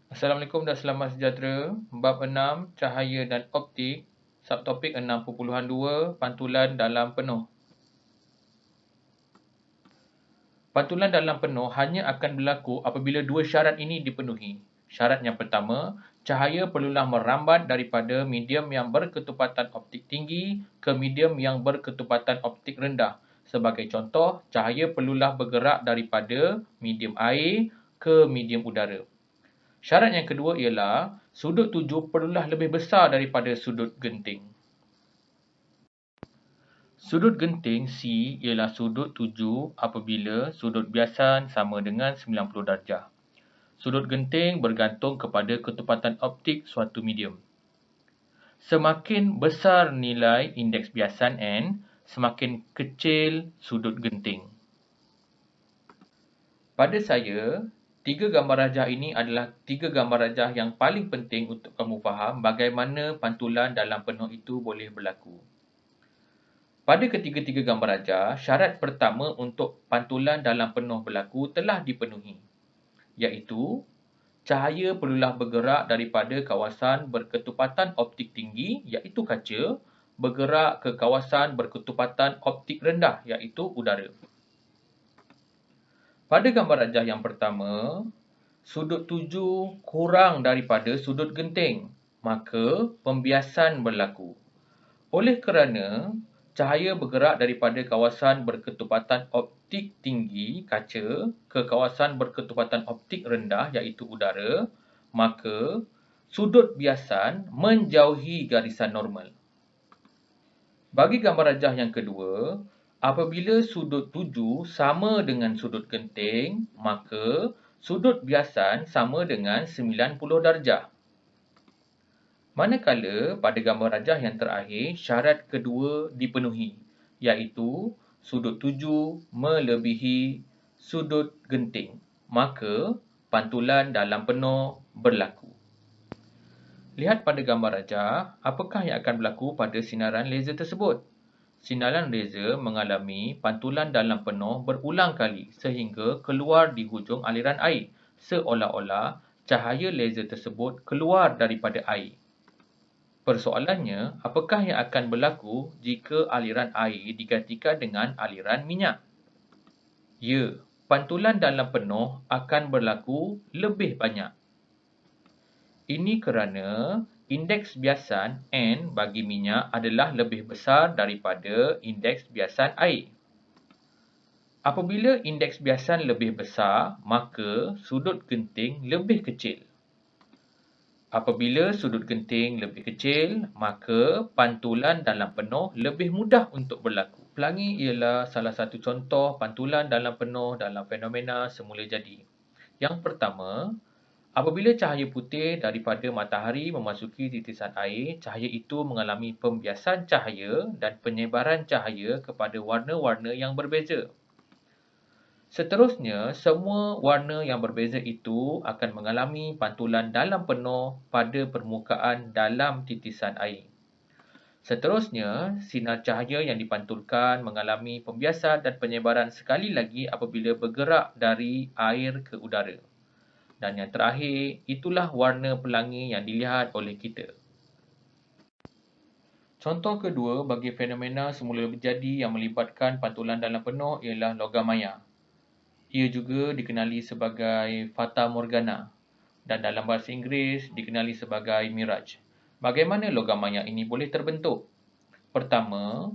Assalamualaikum dan selamat sejahtera. Bab 6, cahaya dan optik. Subtopik 6.2, pantulan dalam penuh. Pantulan dalam penuh hanya akan berlaku apabila dua syarat ini dipenuhi. Syarat yang pertama, cahaya perlulah merambat daripada medium yang berketupatan optik tinggi ke medium yang berketupatan optik rendah. Sebagai contoh, cahaya perlulah bergerak daripada medium air ke medium udara. Syarat yang kedua ialah sudut tuju perlulah lebih besar daripada sudut genting. Sudut genting C ialah sudut tuju apabila sudut biasan sama dengan 90 darjah. Sudut genting bergantung kepada ketepatan optik suatu medium. Semakin besar nilai indeks biasan N, semakin kecil sudut genting. Pada saya, tiga gambar rajah ini adalah tiga gambar rajah yang paling penting untuk kamu faham bagaimana pantulan dalam penuh itu boleh berlaku. Pada ketiga-tiga gambar rajah, syarat pertama untuk pantulan dalam penuh berlaku telah dipenuhi, iaitu cahaya perlulah bergerak daripada kawasan berketupatan optik tinggi, iaitu kaca, bergerak ke kawasan berketupatan optik rendah, iaitu udara. Pada gambar rajah yang pertama, sudut tuju kurang daripada sudut genting, maka pembiasan berlaku. Oleh kerana cahaya bergerak daripada kawasan berketupatan optik tinggi kaca ke kawasan berketupatan optik rendah iaitu udara, maka sudut biasan menjauhi garisan normal. Bagi gambar rajah yang kedua, apabila sudut tuju sama dengan sudut genting, maka sudut biasan sama dengan 90 darjah. Manakala pada gambar rajah yang terakhir, syarat kedua dipenuhi, iaitu sudut tuju melebihi sudut genting, maka pantulan dalam penuh berlaku. Lihat pada gambar rajah, apakah yang akan berlaku pada sinaran laser tersebut? Sinaran laser mengalami pantulan dalam penuh berulang kali sehingga keluar di hujung aliran air, seolah-olah cahaya laser tersebut keluar daripada air. Persoalannya, apakah yang akan berlaku jika aliran air digantikan dengan aliran minyak? Ya, pantulan dalam penuh akan berlaku lebih banyak. Ini kerana indeks biasan N bagi minyak adalah lebih besar daripada indeks biasan air. Apabila indeks biasan lebih besar, maka sudut genting lebih kecil. Apabila sudut genting lebih kecil, maka pantulan dalam penuh lebih mudah untuk berlaku. Pelangi ialah salah satu contoh pantulan dalam penuh dalam fenomena semula jadi. Yang pertama, apabila cahaya putih daripada matahari memasuki titisan air, cahaya itu mengalami pembiasan cahaya dan penyebaran cahaya kepada warna-warna yang berbeza. Seterusnya, semua warna yang berbeza itu akan mengalami pantulan dalam penuh pada permukaan dalam titisan air. Seterusnya, sinar cahaya yang dipantulkan mengalami pembiasan dan penyebaran sekali lagi apabila bergerak dari air ke udara. Dan yang terakhir, itulah warna pelangi yang dilihat oleh kita. Contoh kedua bagi fenomena semula berjadi yang melibatkan pantulan dalam penuh ialah logam maya. Ia juga dikenali sebagai Fata Morgana dan dalam bahasa Inggeris dikenali sebagai Mirage. Bagaimana logam maya ini boleh terbentuk? Pertama,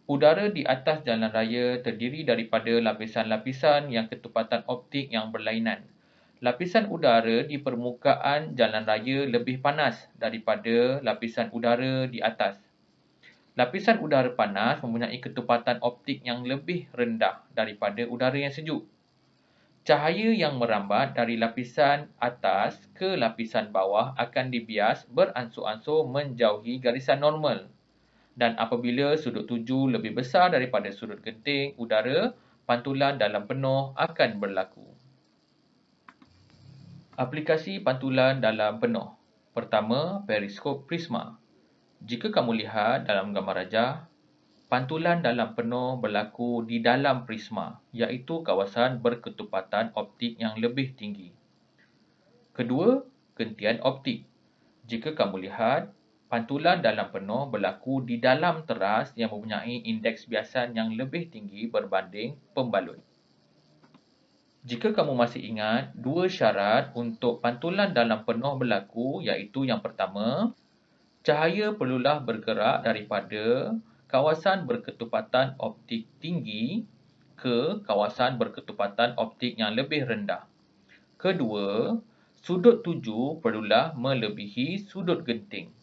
udara di atas jalan raya terdiri daripada lapisan-lapisan yang ketepatan optik yang berlainan. Lapisan udara di permukaan jalan raya lebih panas daripada lapisan udara di atas. Lapisan udara panas mempunyai ketepatan optik yang lebih rendah daripada udara yang sejuk. Cahaya yang merambat dari lapisan atas ke lapisan bawah akan dibias beransur-ansur menjauhi garisan normal. Dan apabila sudut tuju lebih besar daripada sudut genting udara, pantulan dalam penuh akan berlaku. Aplikasi pantulan dalam penuh. Pertama, periskop prisma. Jika kamu lihat dalam gambar rajah, pantulan dalam penuh berlaku di dalam prisma, iaitu kawasan berketupatan optik yang lebih tinggi. Kedua, gentian optik. Jika kamu lihat, pantulan dalam penuh berlaku di dalam teras yang mempunyai indeks biasan yang lebih tinggi berbanding pembalut. Jika kamu masih ingat, dua syarat untuk pantulan dalam penuh berlaku iaitu yang pertama, cahaya perlulah bergerak daripada kawasan berketupatan optik tinggi ke kawasan berketupatan optik yang lebih rendah. Kedua, sudut tuju perlulah melebihi sudut genting.